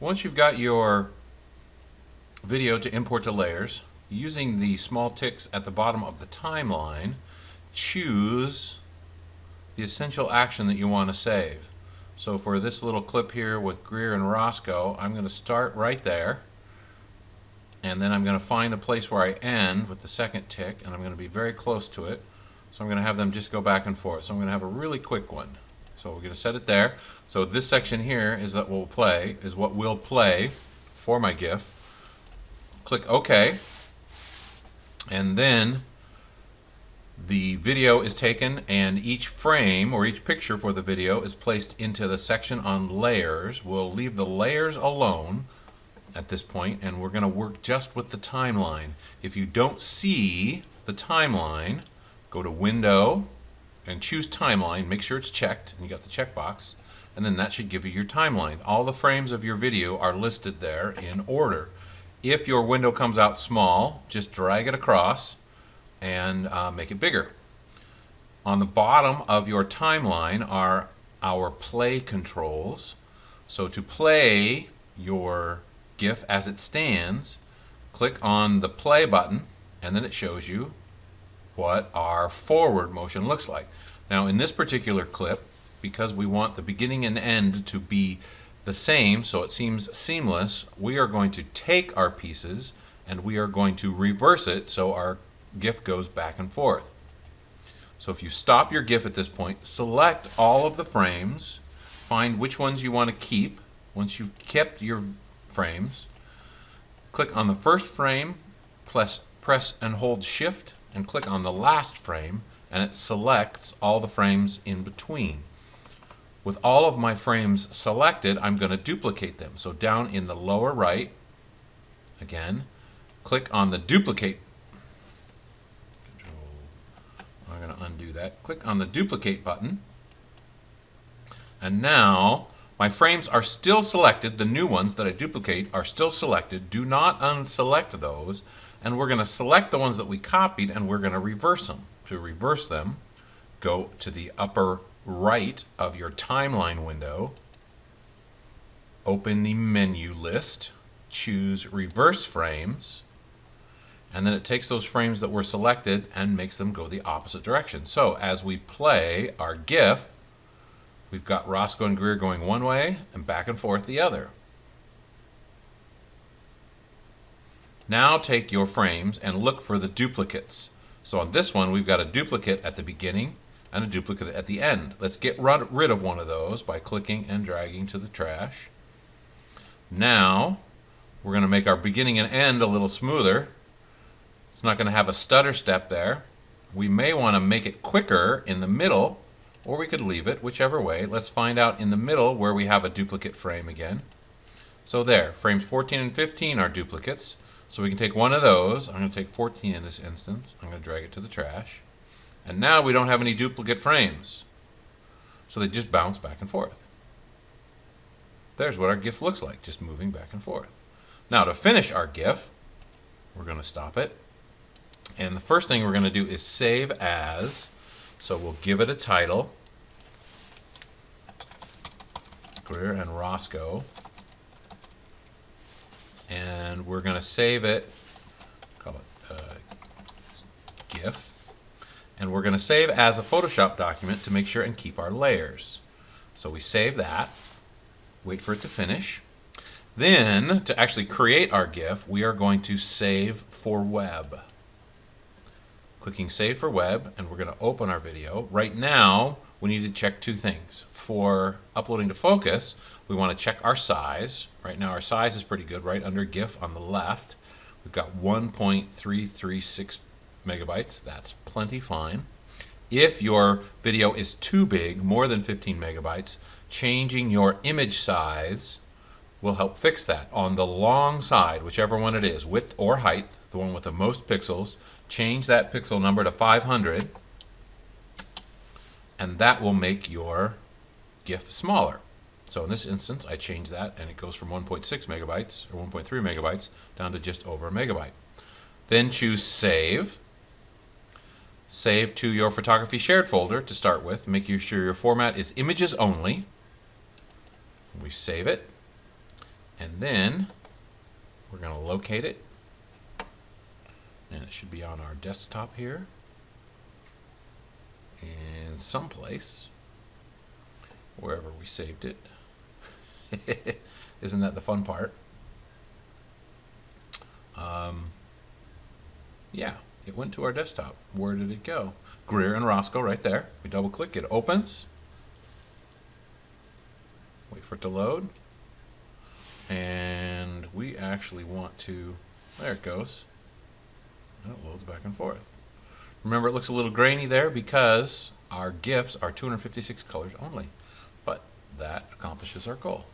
Once you've got your video to import to layers, using the small ticks at the bottom of the timeline, choose the essential action that you want to save. So for this little clip here with Greer and Roscoe, I'm going to start right there, and then I'm going to find the place where I end with the second tick, and I'm going to be very close to it. So I'm going to have them just go back and forth. So I'm going to have a really quick one. So we're going to set it there. So this section here is what will play for my GIF. Click OK, and then the video is taken, and each frame or each picture for the video is placed into the section on layers. We'll leave the layers alone at this point, and we're going to work just with the timeline. If you don't see the timeline, go to Window and choose Timeline. Make sure it's checked, and you got the checkbox, and then that should give you your timeline. All the frames of your video are listed there in order. If your window comes out small, just drag it across and make it bigger. On the bottom of your timeline are our play controls. So to play your GIF as it stands, click on the play button, and then it shows you what our forward motion looks like. Now in this particular clip, because we want the beginning and end to be the same so it seems seamless, we are going to take our pieces and we are going to reverse it so our GIF goes back and forth. So if you stop your GIF at this point, select all of the frames, find which ones you want to keep. Once you've kept your frames, click on the first frame, press and hold Shift, and click on the last frame, and it selects all the frames in between. With all of my frames selected, I'm going to duplicate them. So down in the lower right, again, click on the duplicate. I'm going to undo that. Click on the duplicate button. And now my frames are still selected. The new ones that I duplicate are still selected. Do not unselect those. And we're going to select the ones that we copied, and we're going to reverse them. To reverse them, go to the upper right of your timeline window, open the menu list, choose reverse frames, and then it takes those frames that were selected and makes them go the opposite direction. So as we play our GIF, we've got Roscoe and Greer going one way and back and forth the other. Now take your frames and look for the duplicates. So on this one, we've got a duplicate at the beginning and a duplicate at the end. Let's get rid of one of those by clicking and dragging to the trash. Now we're going to make our beginning and end a little smoother. It's not going to have a stutter step there. We may want to make it quicker in the middle, or we could leave it, whichever way. Let's find out in the middle where we have a duplicate frame again. So there, frames 14 and 15 are duplicates. So we can take one of those. I'm going to take 14 in this instance. I'm going to drag it to the trash. And now we don't have any duplicate frames. So they just bounce back and forth. There's what our GIF looks like, just moving back and forth. Now to finish our GIF, we're going to stop it. And the first thing we're going to do is save as. So we'll give it a title. Greer and Roscoe. And we're going to save it, call it GIF. And we're going to save as a Photoshop document to make sure and keep our layers. So we save that, wait for it to finish. Then, to actually create our GIF, we are going to save for web. Clicking Save for Web, and we're going to open our video. Right now, we need to check two things. For uploading to Focus, we want to check our size. Right now, our size is pretty good, right under GIF on the left. We've got 1.336 megabytes. That's plenty fine. If your video is too big, more than 15 megabytes, changing your image size will help fix that. On the long side, whichever one it is, width or height, the one with the most pixels, change that pixel number to 500, and that will make your GIF smaller. So in this instance, I change that, and it goes from 1.6 megabytes, or 1.3 megabytes, down to just over a megabyte. Then choose Save. Save to your photography shared folder to start with. Make sure your format is images only. We save it. And then we're going to locate it. And it should be on our desktop here. And someplace, wherever we saved it. Isn't that the fun part? Yeah, it went to our desktop. Where did it go? Greer and Roscoe right there. We double click, it opens. Wait for it to load. And we actually want to, there it goes. And it loads back and forth. Remember, it looks a little grainy there because our GIFs are 256 colors only. But that accomplishes our goal.